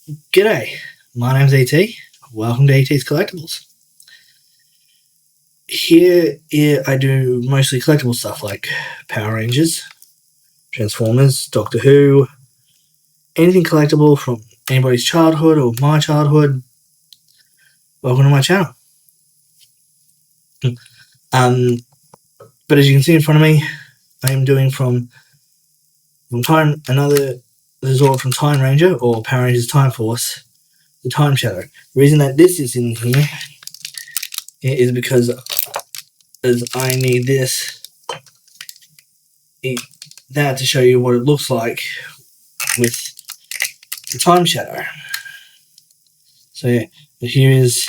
G'day, my name's ET. Welcome to ET's Collectibles. Here I do mostly collectible stuff like Power Rangers, Transformers, Doctor Who, anything collectible from anybody's childhood or my childhood. Welcome to my channel. But as you can see in front of me, I am doing from another Zord from Timeranger or Power Rangers Time Force, the Time Shadow. The reason that this is in here is because as I need that to show you what it looks like with the Time Shadow. So yeah, here is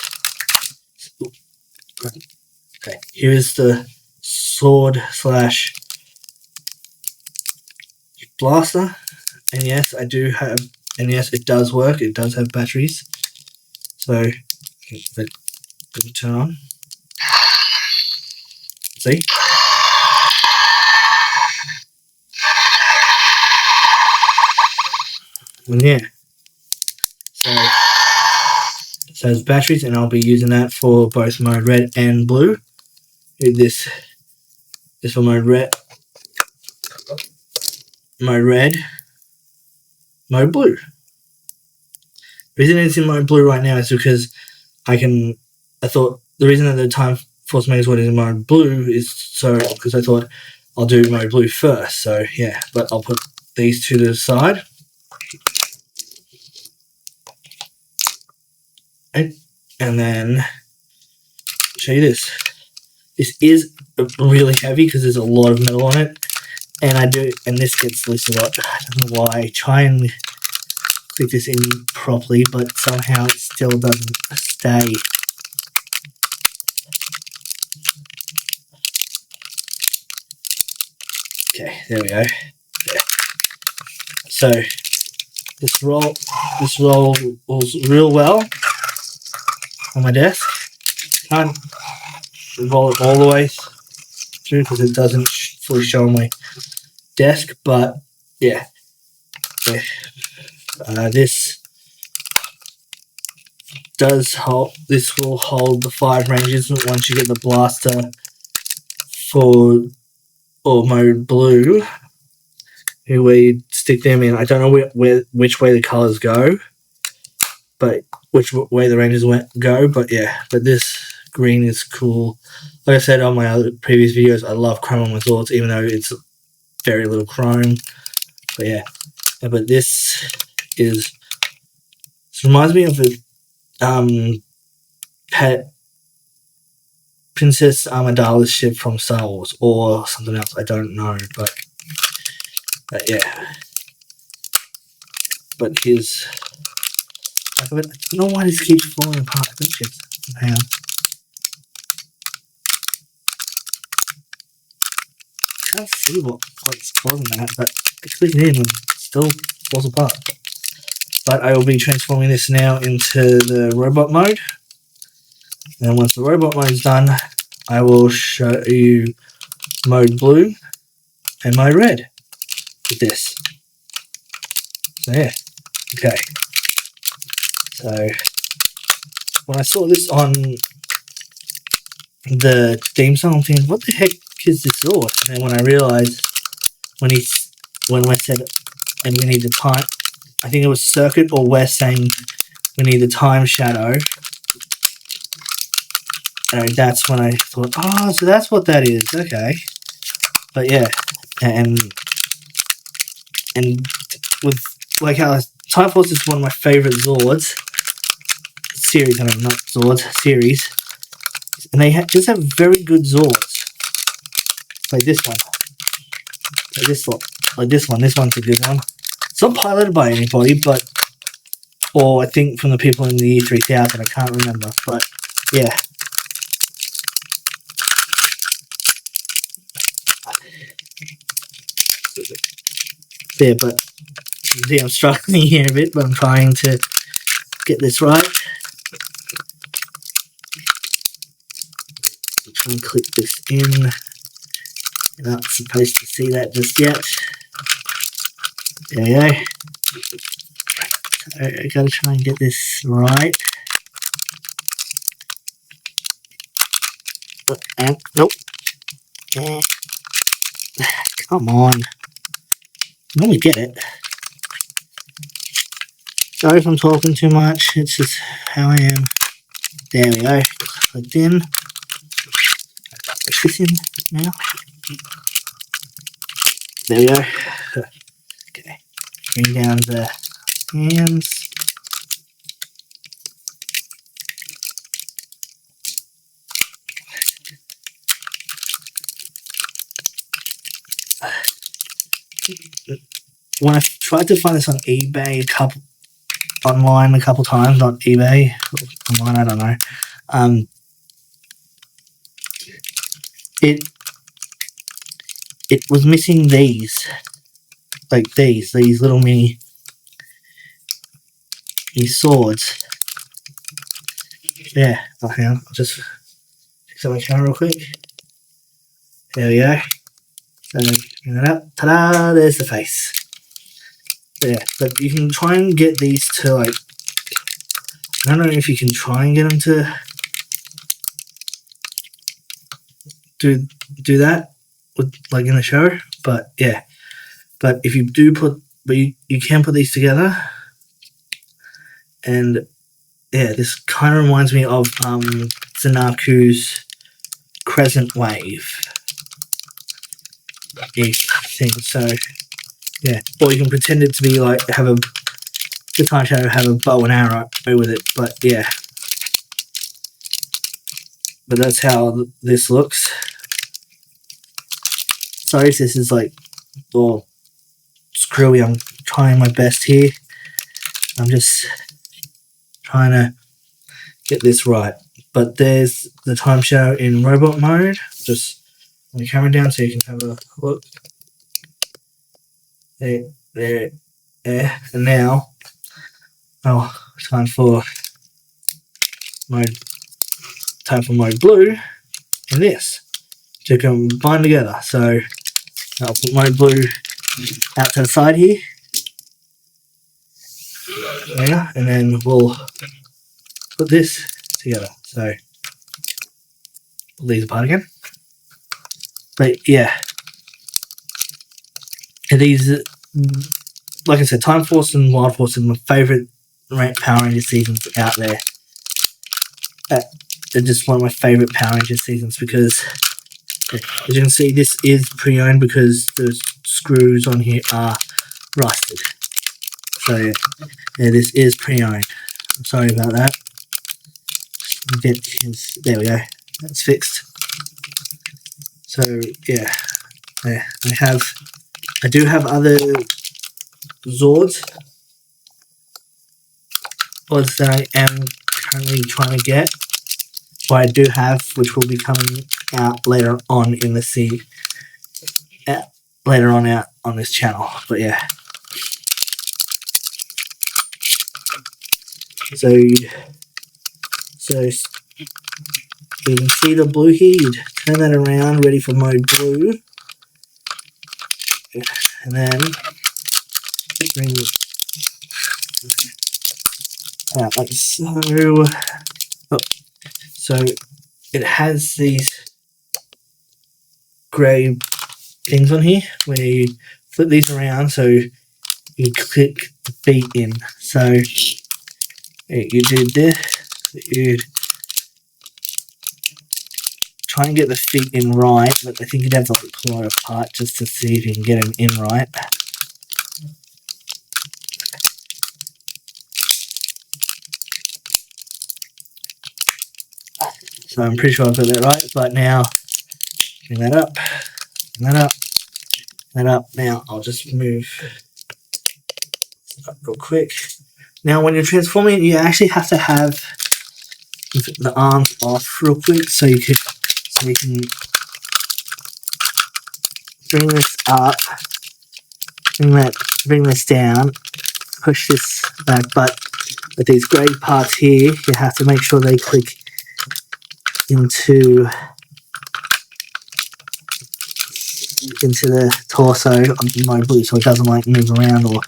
the sword slash blaster, and yes, I do have, and yes, it does work. It does have batteries. So let me turn on. See? And yeah, so it's batteries, and I'll be using that for both mode red and blue. This is for mode red, mode blue. The reason it's in mode blue right now is because I thought the reason that the Time Force megazord is in mode blue is because I thought I'll do mode blue first. So yeah, but I'll put these two to the side. And then show you this. This is really heavy because there's a lot of metal on it, and this gets loose a lot. I don't know why. I try and click this in properly, but somehow it still doesn't stay. Okay, there we go. Yeah. So this rolls real well on my desk. Can't roll it all the way through because it doesn't fully show on my desk, but yeah. This will hold the 5 ranges once you get the blaster for mode blue. Here we stick them in. I don't know which way the colors go, but which way the ranges go. But yeah, but this green is cool. Like I said on my other previous videos, I love chrome on my Zords, even though it's very little chrome. But yeah, but this reminds me of a pet Princess Amidala's ship from Star Wars or something else. I don't know, but yeah. But here's I don't know why this keeps falling apart. Hang on. I can't see what's causing that, but I click it in and it still falls apart. But I will be transforming this now into the robot mode. And once the robot mode is done, I will show you mode blue and mode red with this. So yeah, okay. So when I saw this on the theme song, I'm thinking, what the heck is this Zord? And then when I realized when we said, and we need the time, I think it was Circuit or West saying we need the Time Shadow. And that's when I thought, oh, so that's what that is. Okay. But yeah, and with like how Time Force is one of my favorite Zords series. I mean, not Zords series, and they just have very good Zords. Like this one, like this one. This one's a good one. It's not piloted by anybody, or I think from the people in the year 3000. I can't remember, but yeah. There, but see, I'm struggling here a bit, but I'm trying to get this right. I'm trying to click this in. You're not supposed to see that just yet. There you go. I gotta try and get this right. And nope. Come on. Let me get it. Sorry if I'm talking too much. It's just how I am. There we go. Clicked in. Push this in now. There we go. Okay. Bring down the hands. When I tried to find this on eBay online a couple times, not eBay, online, I don't know. It was missing these, like these little mini swords. Yeah, hang on, I'll just fix up my camera real quick. There we go. So bring that up. Ta-da! There's the face. Yeah, but you can try and get these to, like, I don't know if you can try and get them to do that with, like, in the show, but yeah. But if you do you can put these together, and yeah, this kind of reminds me of Zanaku's Crescent Wave thing. So yeah, or you can pretend it to be like the time shadow have a bow and arrow with it, but yeah. But that's how this looks. Sorry if this is like all screwy. I'm trying my best here. I'm just trying to get this right. But there's the time shadow in robot mode. Just put the camera down so you can have a look. There. And now, time for mode blue and this to combine together. So I'll put mode blue out to the side here. There, and then we'll put this together. So pull these apart again. But yeah, and these, like I said, Time Force and Wild Force are my favourite Power Ranger seasons out there. They're just one of my favourite Power Ranger seasons because, as you can see, this is pre-owned because the screws on here are rusted. So yeah, this is pre-owned. I'm sorry about that. There we go. That's fixed. So yeah, I do have other Zords that I am currently trying to get. What I do have, which will be coming out later on in the later on out on this channel. But yeah. So you can see the blue here, you'd turn that around, ready for mode blue. And then bring out like so. So it has these grey things on here where you flip these around so you click the feet in. So you do this, you'd try and get the feet in right, but I think you'd have to pull it apart just to see if you can get them in right. So I'm pretty sure I've got that right, but now bring that up, that up. Now I'll just move up real quick. Now when you're transforming, you actually have to have the arms off real quick so you can bring this up, bring this down, push this back, but with these grey parts here, you have to make sure they click into the torso of the mode blue so it doesn't like move around or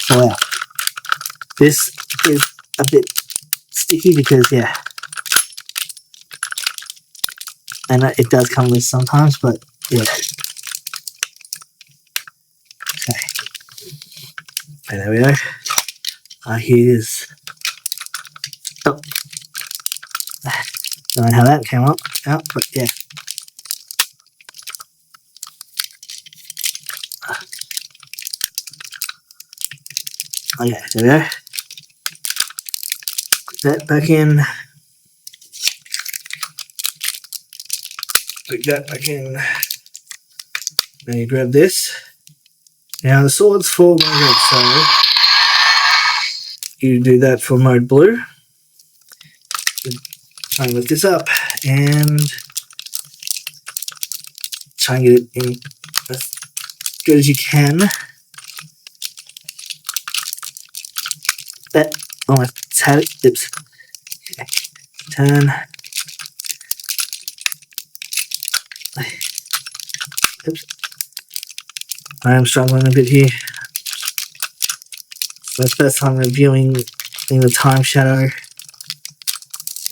fall out. This is a bit sticky because, yeah, and it does come loose sometimes, but yeah. Okay, there we go. Here's, oh, don't know how that came out, but yeah. Okay, there we go. Put that back in. Put that back in. Then you grab this. Now the sword's for mode red, so you do that for mode blue. Try and lift this up and try and get it in as good as you can. That almost had it. Oops. Okay. Turn. Oops. I am struggling a bit here. So it's first time reviewing in the time shadow.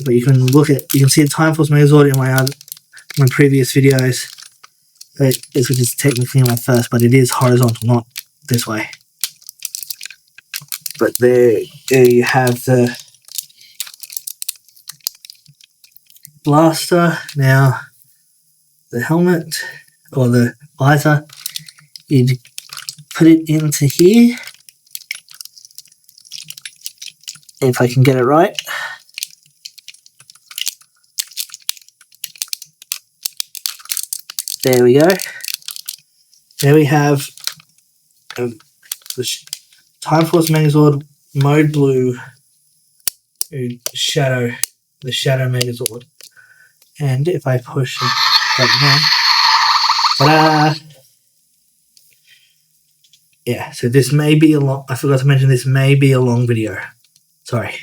But you can look at, you can see the Time Force megazord in my previous videos. This was just technically my first, but it is horizontal, not this way. But there you have the blaster. Now the helmet or the visor, you put it into here. If I can get it right. There we go. There we have the Time Force megazord mode blue shadow, the shadow megazord. And if I push it right now, ta-da! Yeah, so this may be a long, I forgot to mention this may be a long video. Sorry.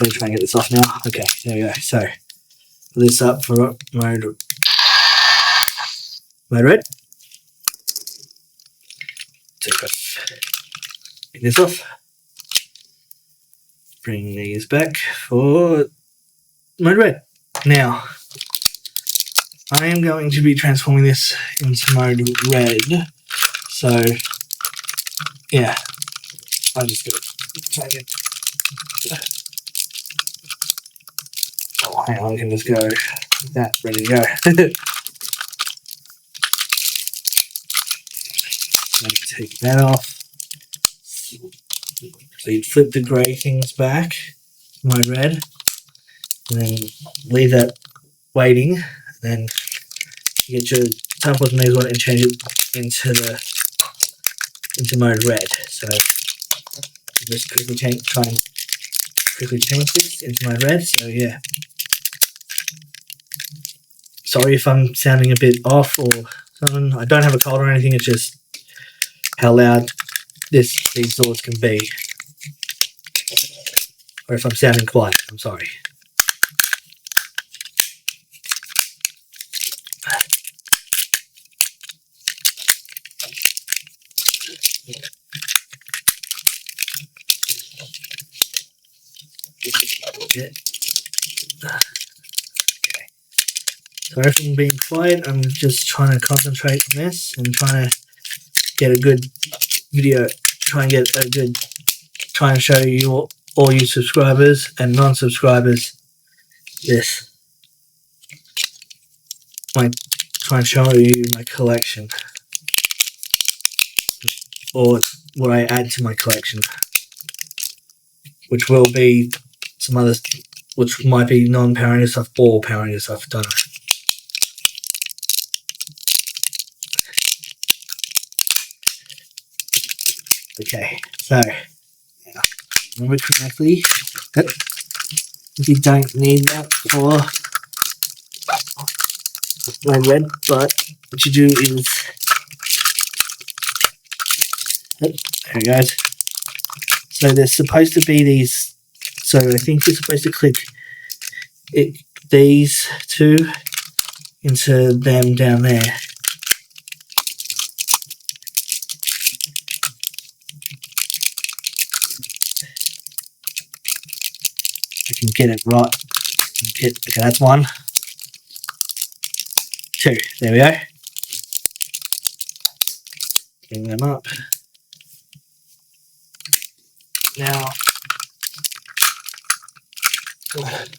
Let me try and get this off now. Okay, there we go. So, this up for mode red. Take this off. Bring these back for mode red. Now, I am going to be transforming this into mode red. So, yeah, I'm just going to try and get. Oh, hang on, I can just go like that, ready to go. Let me take that off. So you'd flip the grey things back, mode red, and then leave that waiting, and then you get your Time Force megazord and change it into mode red. So just quickly try and quickly change this into mode red. So yeah. Sorry if I'm sounding a bit off or something. I don't have a cold or anything, it's just how loud these zords can be. Or if I'm sounding quiet, I'm sorry. Okay. Sorry if I'm being quiet, I'm just trying to concentrate on this and trying to get a good video, try and show you all you subscribers and non-subscribers this. Try and show you my collection, or what I add to my collection, which will be some others, which might be non-Power Ranger stuff or Power Ranger stuff, don't know. Okay, so now, remember correctly, if you don't need that for mode red, but what you do is, there it goes. So there's supposed to be these, so I think you're supposed to click these two into them down there. I can get it right. Okay, that's 1, 2. There we go. Bring them up. Now, let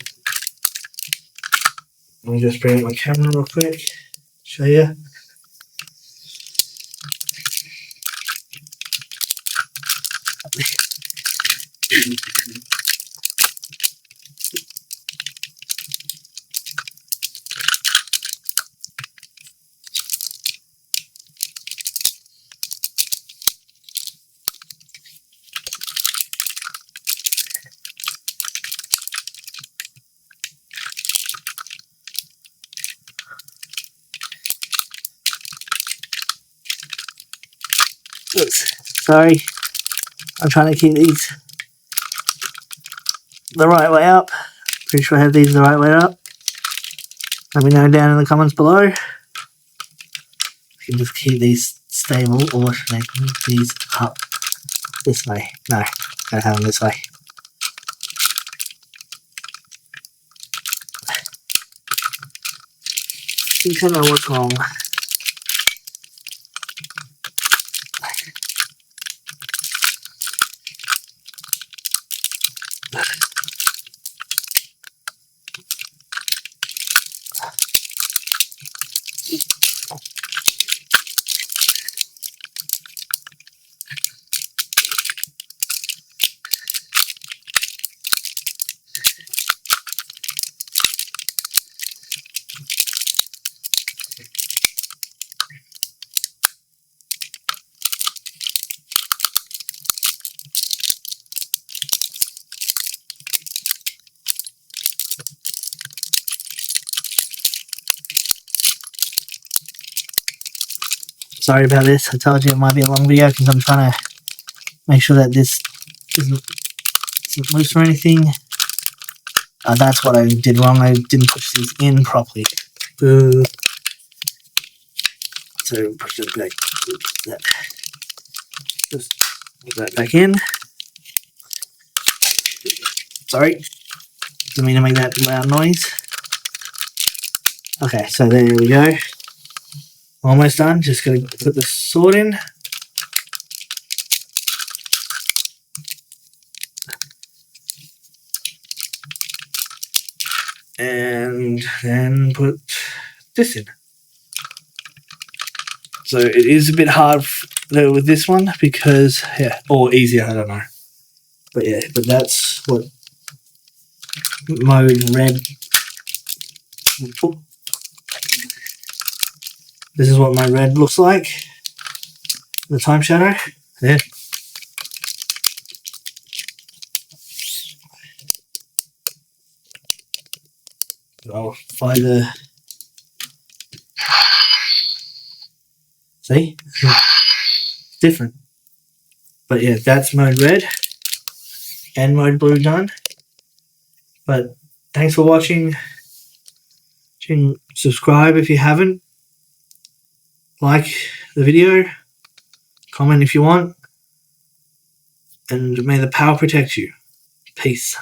me just bring up my camera real quick. Show you. Oops, sorry. I'm trying to keep these the right way up. Pretty sure I have these the right way up. Let me know down in the comments below. You can just keep these stable, or should I move these up this way? No, gotta have them this way. I think I know what's wrong. Sorry about this. I told you it might be a long video because I'm trying to make sure that this isn't loose or anything. That's what I did wrong. I didn't push these in properly. So push it back. Just put that back in. Sorry, didn't mean to make that loud noise. Okay, so there we go. Almost done. Just gonna put the sword in. And then put this in. So it is a bit hard with this one because, yeah, or easier, I don't know. But yeah, but that's what mode red. This is what my red looks like. The time shadow. Yeah. I'll find the. See? Different. But yeah, that's mode red and mode blue done. But thanks for watching. Subscribe if you haven't. Like the video. Comment if you want. And may the power protect you. Peace.